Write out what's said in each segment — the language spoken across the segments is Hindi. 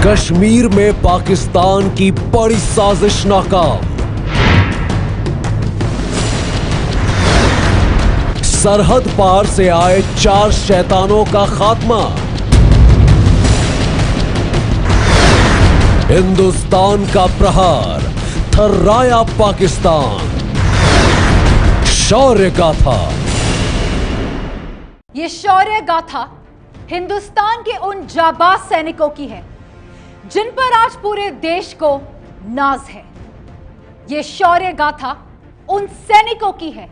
कश्मीर में पाकिस्तान की बड़ी साजिश नाकाम। सरहद पार से आए 4 शैतानों का खात्मा। हिंदुस्तान का प्रहार, थर्राया पाकिस्तान। शौर्य गाथा। ये शौर्य गाथा हिंदुस्तान के उन जाबाज सैनिकों की है जिन पर आज पूरे देश को नाज है। ये शौर्य गाथा उन सैनिकों की है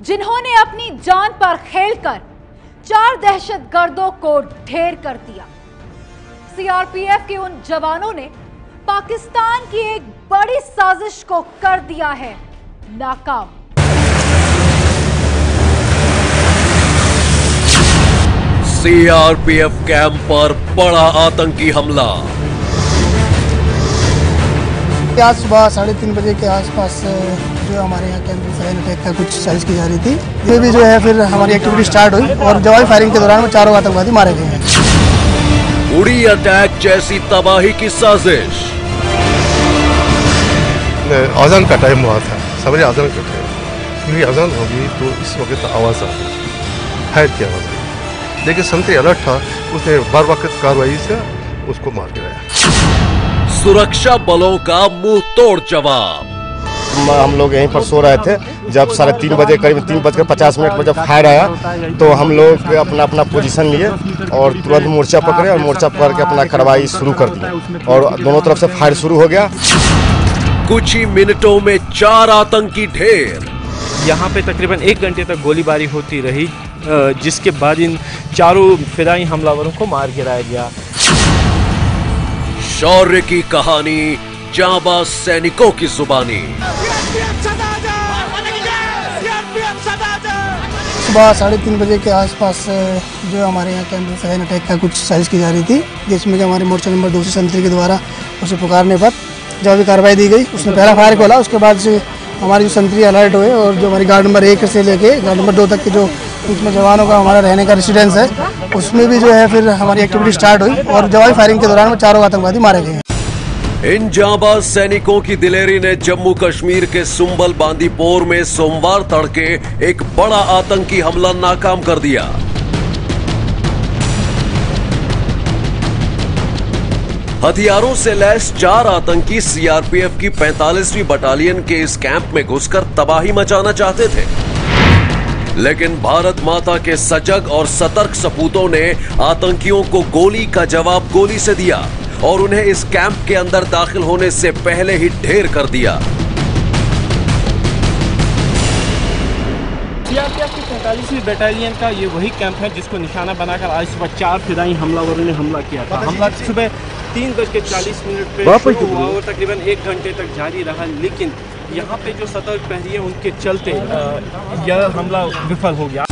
जिन्होंने अपनी जान पर खेलकर 4 दहशतगर्दों को ढेर कर दिया। सीआरपीएफ के उन जवानों ने पाकिस्तान की एक बड़ी साजिश को कर दिया है नाकाम। सीआरपीएफ कैंप पर बड़ा आतंकी हमला। आज सुबह 3:30 बजे के आसपास जो हमारे यहाँ कैंप में फायर अटैक का कुछ साजिश की जा रही थी, ये भी जो है फिर हमारी एक्टिविटी स्टार्ट हुई और जवाबी फायरिंग के दौरान 4 आतंकवादी मारे गए हैं। उड़ी अटैक जैसी तबाही की साजिश। अजान का टाइम हुआ था, सवेरे अजान का टाइम, क्योंकि अजान होगी तो इस वक्त आवाज़ आ गई, फायर की आवाज़ आई, लेकिन संतरी अलर्ट था, उसने बर वक्त कार्रवाई से उसको मार गिराया। सुरक्षा बलों का मुंह तोड़ जवाब। हम लोग यहीं पर सो रहे थे, जब 3:30 बजे करीब 3:50 पर जब फायर आया तो हम लोग अपना पोजीशन लिए और तुरंत मोर्चा पकड़े और मोर्चा पकड़ के अपना कार्रवाई शुरू कर दी और दोनों तरफ से फायर शुरू हो गया। कुछ ही मिनटों में 4 आतंकी ढेर। यहाँ पे तकरीबन 1 घंटे तक गोलीबारी होती रही, जिसके बाद इन 4 फिदाई हमलावरों को मार गिराया गया। शौर्य की कहानी जाबाज सैनिकों की जुबानी। सुबह 3:30 बजे के आसपास जो हमारे यहाँ कैंप में फायर अटैक का कुछ साजिश की जा रही थी, जिसमें कि हमारे मोर्चा नंबर 237 के द्वारा उसे पुकारने पर जवाबी कार्रवाई दी गई। उसने पहला फायर खोला, उसके बाद से हमारी जो संतरी अलर्ट हुए और जो हमारी गार्ड नंबर 1 से लेके गार्ड नंबर 2 तक के जो उसमें जवानों का हमारा रहने का रेसिडेंस है, उसमें भी जो है फिर हमारी एक्टिविटी स्टार्ट हुई और जवाबी फायरिंग के दौरान 4 आतंकवादी मारे गए हैं। इन जाबाज सैनिकों की दिलेरी ने जम्मू कश्मीर के सुंबल बांदीपोर में सोमवार तड़के एक बड़ा आतंकी हमला नाकाम कर दिया। हथियारों से लैस 4 आतंकी सीआरपीएफ की 45वीं बटालियन के इस कैंप में घुसकर तबाही मचाना चाहते थे, लेकिन भारत माता के सजग और सतर्क सपूतों ने आतंकियों को गोली का जवाब गोली से दिया और उन्हें इस कैंप के अंदर दाखिल होने से पहले ही ढेर कर दिया। सीआरपीएफ की 45वीं बटालियन का ये वही कैंप है जिसको निशाना बनाकर आज सुबह 4 फिदाई हमलावरों ने हमला किया था। हमला सुबह 3:40 पे शुरू हुआ और तकरीबन 1 घंटे तक जारी रहा, लेकिन यहाँ पे जो सतर्क प्रहरी है उनके चलते यह हमला विफल हो गया।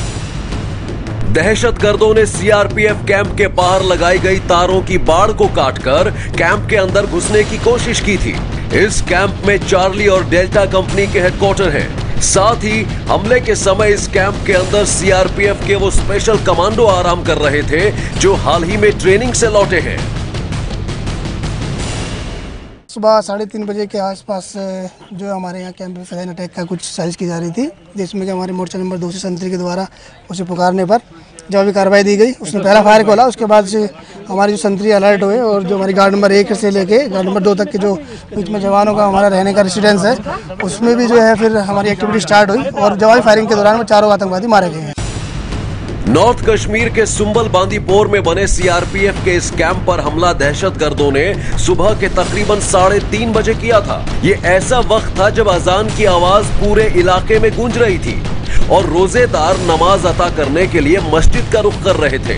दहशतगर्दों ने सीआरपीएफ कैंप के बाहर लगाई गई तारों की बाड़ को काटकर कैंप के अंदर घुसने की कोशिश की थी। इस कैंप में चार्ली और डेल्टा कंपनी के हेडक्वार्टर हैं। साथ ही हमले के समय इस कैंप के अंदर सीआरपीएफ के वो स्पेशल कमांडो आराम कर रहे थे जो हाल ही में ट्रेनिंग से लौटे हैं। सुबह 3:30 बजे के आसपास जो हमारे यहाँ कैंप में फायर अटैक का कुछ साजिश की जा रही थी, जिसमें कि हमारे मोर्चा नंबर 237 के द्वारा उसे पुकारने पर जवाबी कार्रवाई दी गई। उसने पहला फायर खोला, उसके बाद से हमारी जो संतरी अलर्ट हुए और जो हमारी गार्ड नंबर 1 से लेके गार्ड नंबर 2 तक के जो बीच में जवानों का हमारा रहने का रेसिडेंस है, उसमें भी जो है फिर हमारी एक्टिविटी स्टार्ट हुई और जवाबी फायरिंग के दौरान 4 आतंकवादी मारे गए हैं। नॉर्थ कश्मीर के सुंबल बांदीपोर में बने सीआरपीएफ के इस कैंप पर हमला दहशतगर्दों ने सुबह के तकरीबन 3:30 बजे किया था। ये ऐसा वक्त था जब अजान की आवाज पूरे इलाके में गूंज रही थी और रोजेदार नमाज अता करने के लिए मस्जिद का रुख कर रहे थे।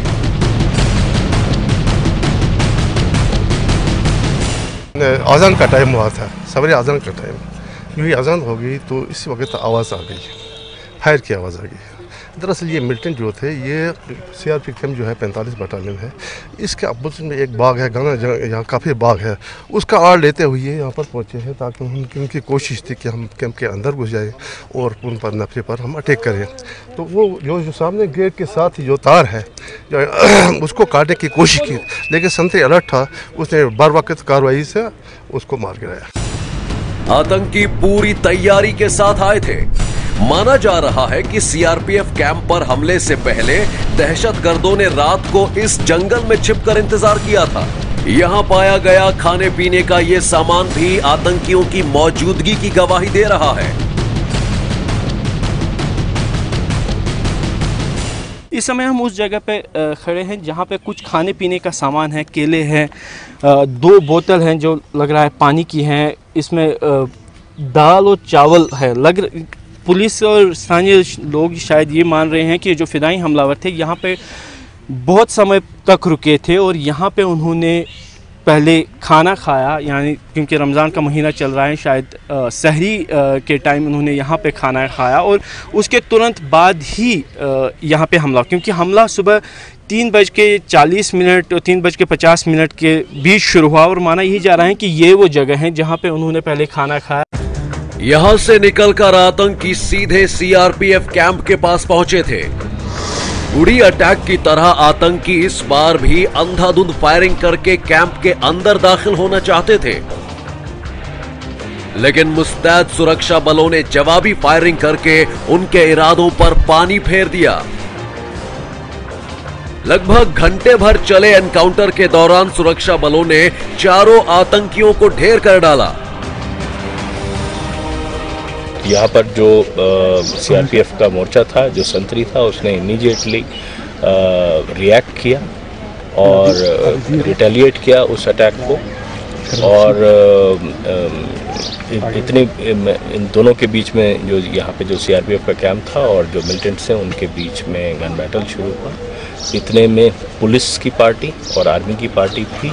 अजान का टाइम हुआ था, सवेरे अजान का टाइम, क्योंकि अजान होगी तो इस वक्त आवाज़ आ गई, फायर की आवाज़ आ गई, दरअसल ये मिलिटेंट जो थे, ये CRP कैंप जो है 45 बटालियन है, इसके अपोजिट में एक बाग है गाना, यहाँ काफ़ी बाग है, उसका आड़ लेते हुए यहाँ पर पहुँचे हैं ताकि उनकी कोशिश थी कि हम कैंप के अंदर घुस जाएँ और उन पर नफरे पर हम अटैक करें। तो वो जो सामने गेट के साथ ही जो तार है उसको काटने की कोशिश की, लेकिन संतरी अलर्ट था, उसने बर वक्त कार्रवाई से उसको मार गिराया। आतंकी पूरी तैयारी के साथ आए थे। माना जा रहा है कि CRPF कैंप पर हमले से पहले दहशतगर्दों ने रात को इस जंगल में छिपकर इंतजार किया था। यहां पाया गया खाने पीने का ये सामान भी आतंकियों की मौजूदगी की गवाही दे रहा है। इस समय हम उस जगह पे खड़े हैं जहाँ पे कुछ खाने पीने का सामान है, केले हैं, 2 बोतल हैं जो लग रहा है पानी की हैं, इसमें दाल और चावल है। पुलिस और स्थानीय लोग शायद ये मान रहे हैं कि जो फिदाई हमलावर थे यहाँ पे बहुत समय तक रुके थे और यहाँ पे उन्होंने पहले खाना खाया, यानी क्योंकि रमज़ान का महीना चल रहा है, शायद सहरी के टाइम उन्होंने यहाँ पे खाना खाया और उसके तुरंत बाद ही यहाँ पे हमला, क्योंकि हमला सुबह 3:40 और 3:50 के बीच शुरू हुआ और माना यही जा रहा है कि ये वो जगह है जहाँ पे उन्होंने पहले खाना खाया। यहां से निकलकर आतंकी सीधे CRPF कैंप के पास पहुंचे थे। उड़ी अटैक की तरह आतंकी इस बार भी अंधाधुंध फायरिंग करके कैंप के अंदर दाखिल होना चाहते थे, लेकिन मुस्तैद सुरक्षा बलों ने जवाबी फायरिंग करके उनके इरादों पर पानी फेर दिया। लगभग घंटे भर चले एनकाउंटर के दौरान सुरक्षा बलों ने चारों आतंकियों को ढेर कर डाला। यहाँ पर जो CRPF का मोर्चा था, जो संतरी था, उसने इमीडिएटली रिएक्ट किया और रिटेलिएट किया उस अटैक को। और इन दोनों के बीच में जो यहाँ पे जो CRPF का कैंप था और जो मिलिटेंट्स हैं उनके बीच में गन बैटल शुरू हुआ। इतने में पुलिस की पार्टी और आर्मी की पार्टी भी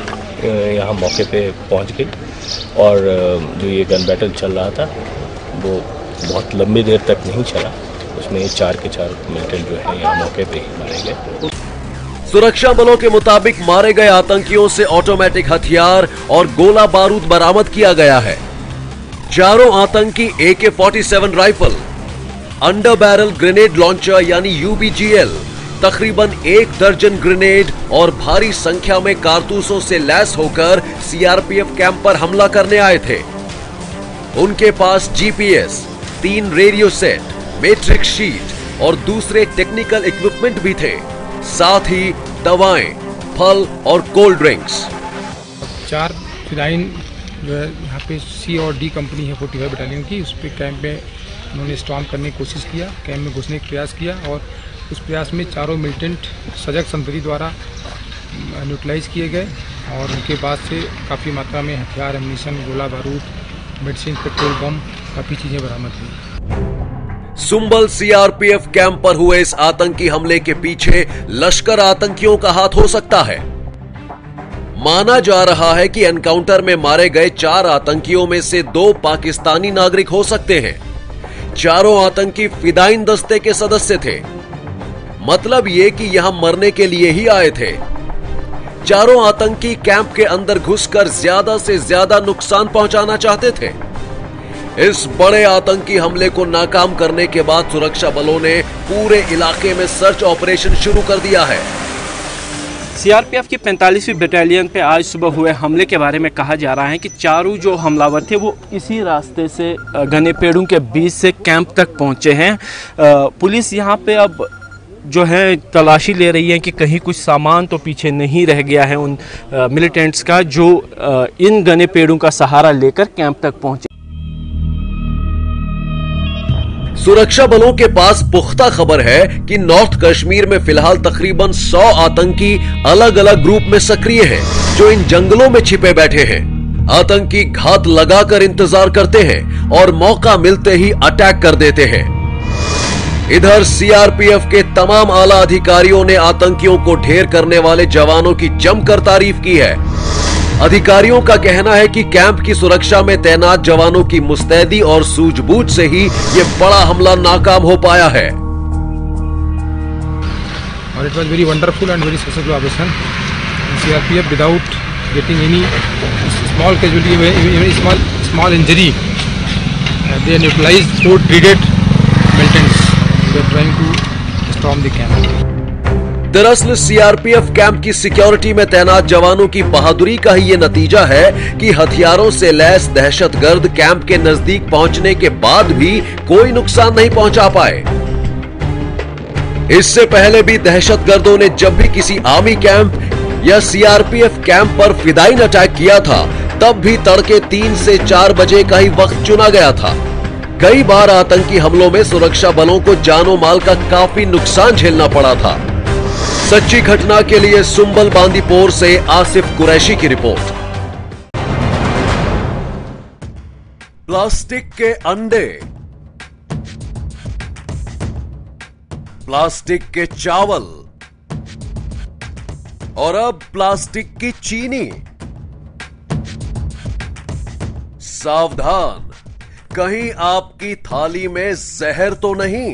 यहाँ मौके पे पहुँच गई और जो ये गन बैटल चल रहा था वो बहुत लंबी देर तक नहीं चला। उसमें 4 के 4 मिलिटेंट जो है यहाँ मौके पे ही मारे गए। सुरक्षा बलों के मुताबिक मारे गए आतंकियों से ऑटोमेटिक हथियार और गोला बारूद बरामद किया गया है। चारों आतंकी AK-47 rifle, under barrel grenade launcher यानी UBGL, तकरीबन 1 दर्जन ग्रेनेड और भारी संख्या में कारतूसों से लैस होकर CRPF कैंप पर हमला करने आए थे। उनके पास GPS, 3 radio set, matrix sheet और दूसरे टेक्निकल इक्विपमेंट भी थे, साथ ही दवाएं, फल और कोल्ड ड्रिंक्स। 4 फिदाइन जो है यहाँ पे C और D कंपनी है 45 बटालियन की, उस पर कैंप में उन्होंने स्टॉर्म करने की कोशिश किया, कैंप में घुसने का प्रयास किया और उस प्रयास में चारों मिलिटेंट सजग संतरी द्वारा न्यूट्रलाइज किए गए और उनके पास से काफ़ी मात्रा में हथियार, एम्यूनिशन, गोला बारूद, मेडिसिन, पेट्रोल बम, काफ़ी चीज़ें बरामद हुई। सुंबल CRPF कैंप पर हुए इस आतंकी हमले के पीछे लश्कर आतंकियों का हाथ हो सकता है। माना जा रहा है कि एनकाउंटर में मारे गए 4 आतंकियों में से 2 पाकिस्तानी नागरिक हो सकते हैं। चारों आतंकी फिदाइन दस्ते के सदस्य थे, मतलब ये कि यहां मरने के लिए ही आए थे। चारों आतंकी कैंप के अंदर घुसकर ज्यादा से ज्यादा नुकसान पहुंचाना चाहते थे। इस बड़े आतंकी हमले को नाकाम करने के बाद सुरक्षा बलों ने पूरे इलाके में सर्च ऑपरेशन शुरू कर दिया है। CRPF की 45वीं बटालियन पे आज सुबह हुए हमले के बारे में कहा जा रहा है कि चारों जो हमलावर थे वो इसी रास्ते से घने पेड़ों के बीच से कैंप तक पहुंचे हैं। पुलिस यहाँ पे अब जो है तलाशी ले रही है कि कहीं कुछ सामान तो पीछे नहीं रह गया है उन मिलिटेंट्स का जो इन घने पेड़ों का सहारा लेकर कैंप तक पहुंचे। सुरक्षा बलों के पास पुख्ता खबर है कि नॉर्थ कश्मीर में फिलहाल तकरीबन 100 आतंकी अलग अलग ग्रुप में सक्रिय हैं, जो इन जंगलों में छिपे बैठे हैं। आतंकी घात लगाकर इंतजार करते हैं और मौका मिलते ही अटैक कर देते हैं। इधर CRPF के तमाम आला अधिकारियों ने आतंकियों को ढेर करने वाले जवानों की जमकर तारीफ की है। अधिकारियों का कहना है कि कैंप की सुरक्षा में तैनात जवानों की मुस्तैदी और सूझबूझ से ही यह बड़ा हमला नाकाम हो पाया है। और it was very wonderful and very successful operation. CRPF without getting any small casualty, small injury, they neutralized 4 dreaded militants. They are trying to storm the camp. दरअसल सीआरपीएफ कैंप की सिक्योरिटी में तैनात जवानों की बहादुरी का ही ये नतीजा है कि हथियारों से लैस दहशतगर्द कैंप के नजदीक पहुंचने के बाद भी कोई नुकसान नहीं पहुंचा पाए. इससे पहले भी दहशतगर्दों ने जब भी किसी आर्मी कैंप या सीआरपीएफ कैंप पर फिदायीन अटैक किया था, तब भी तड़के 3 से 4 बजे का ही वक्त चुना गया था. कई बार आतंकी हमलों में सुरक्षा बलों को जानो माल का काफी नुकसान झेलना पड़ा था. सच्ची घटना के लिए सुंबल बांदीपोर से आसिफ कुरैशी की रिपोर्ट. प्लास्टिक के अंडे, प्लास्टिक के चावल और अब प्लास्टिक की चीनी. सावधान, कहीं आपकी थाली में जहर तो नहीं.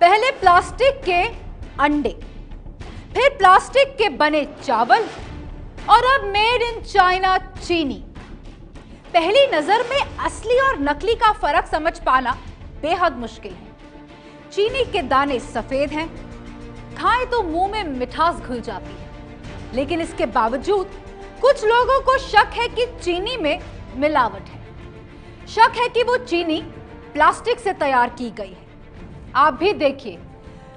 पहले प्लास्टिक के अंडे, फिर प्लास्टिक के बने चावल और अब मेड इन चाइना चीनी. पहली नजर में असली और नकली का फर्क समझ पाना बेहद मुश्किल है. चीनी के दाने सफेद हैं, खाएं तो मुंह में मिठास घुल जाती है. लेकिन इसके बावजूद कुछ लोगों को शक है कि चीनी में मिलावट है. शक है कि वो चीनी प्लास्टिक से तैयार की गई है. आप भी देखिए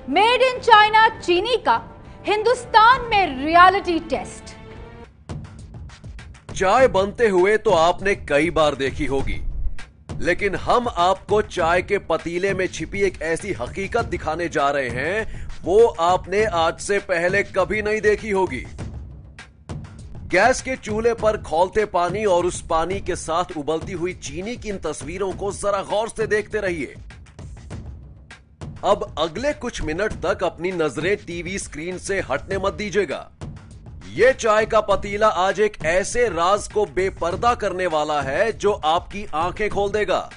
मेड इन चाइना चीनी का हिंदुस्तान में रियलिटी टेस्ट. चाय बनते हुए तो आपने कई बार देखी होगी, लेकिन हम आपको चाय के पतीले में छिपी एक ऐसी हकीकत दिखाने जा रहे हैं, वो आपने आज से पहले कभी नहीं देखी होगी. गैस के चूल्हे पर खौलते पानी और उस पानी के साथ उबलती हुई चीनी की इन तस्वीरों को जरा गौर से देखते रहिए. अब अगले कुछ मिनट तक अपनी नजरें टीवी स्क्रीन से हटने मत दीजिएगा. यह चाय का पतीला आज एक ऐसे राज को बेपर्दा करने वाला है जो आपकी आंखें खोल देगा.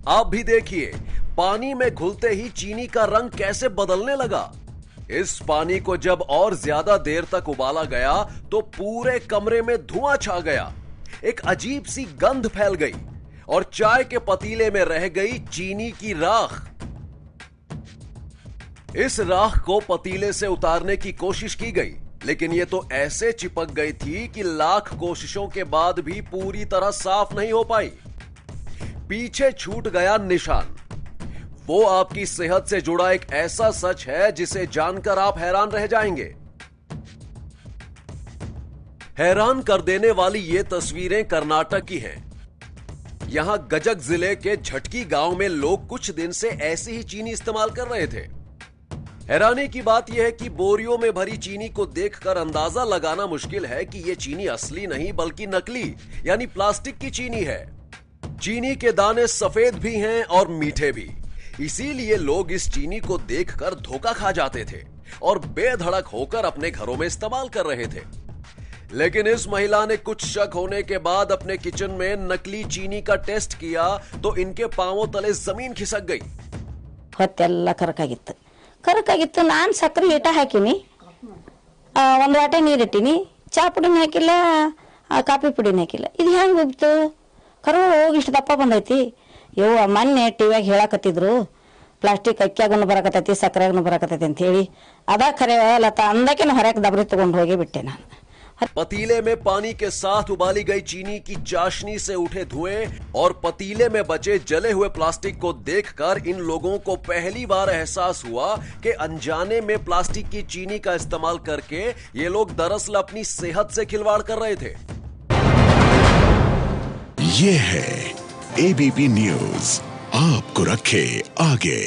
आप भी देखिए, पानी में घुलते ही चीनी का रंग कैसे बदलने लगा. इस पानी को जब और ज्यादा देर तक उबाला गया तो पूरे कमरे में धुआं छा गया. एक अजीब सी गंध फैल गई और चाय के पतीले में रह गई चीनी की राख. इस राख को पतीले से उतारने की कोशिश की गई, लेकिन यह तो ऐसे चिपक गई थी कि लाख कोशिशों के बाद भी पूरी तरह साफ नहीं हो पाई. पीछे छूट गया निशान. वो आपकी सेहत से जुड़ा एक ऐसा सच है जिसे जानकर आप हैरान रह जाएंगे. हैरान कर देने वाली ये तस्वीरें कर्नाटक की हैं. यहां गजक जिले के झटकी गांव में लोग कुछ दिन से ऐसी ही चीनी इस्तेमाल कर रहे थे. हैरानी की बात यह है कि बोरियों में भरी चीनी को देखकर अंदाजा लगाना मुश्किल है कि यह चीनी असली नहीं बल्कि नकली यानी प्लास्टिक की चीनी है. चीनी के दाने सफेद भी हैं और मीठे भी, इसीलिए लोग इस चीनी को देखकर धोखा खा जाते थे और बेधड़क होकर अपने घरों में इस्तेमाल कर रहे थे. लेकिन इस महिला ने कुछ शक होने के बाद अपने किचन में नकली चीनी का टेस्ट किया तो इनके पांवों तले जमीन खिसक गई. ಕರಕಾಗಿತ್ತು. ನಾನು ಸಕ್ಕರೆ ಹಿಟ್ಟ ಹಾಕಿನಿ, ಒಂದು ವಾಟೆ ನೀರು ಇಟ್ಟೀನಿ, ಚಾ ಪುಡಿನ ಹಾಕಿಲ್ಲ, ಕಾಫಿ ಪುಡಿನ ಹಾಕಿಲ್ಲ. ಇದು ಹೆಂಗೆ ಹೋಗ್ತು? ಕರು ಹೋಗಿ ಇಷ್ಟು ದಪ್ಪ ಬಂದೈತಿ. ಯವ್ವ ಮೊನ್ನೆ ಟಿವಿಯಾಗ ಹೇಳಕತ್ತಿದ್ರು ಪ್ಲಾಸ್ಟಿಕ್ ಅಕ್ಕಿಯಾಗನು ಬರಕತ್ತೈತಿ, ಸಕ್ಕರೆಯಾಗನು ಬರಕತ್ತೈತಿ ಅಂತ ಹೇಳಿ. ಅದ ಖರೆ ಲತಾ ಅಂದಕ್ಕೆ ಹೊರಗೆ ದಬ್ರಿ ತಗೊಂಡು ಹೋಗಿ ಬಿಟ್ಟೆ ನಾನು. पतीले में पानी के साथ उबाली गई चीनी की चाशनी से उठे धुएं और पतीले में बचे जले हुए प्लास्टिक को देखकर इन लोगों को पहली बार एहसास हुआ कि अनजाने में प्लास्टिक की चीनी का इस्तेमाल करके ये लोग दरअसल अपनी सेहत से खिलवाड़ कर रहे थे. ये है एबीपी न्यूज, आपको रखे आगे.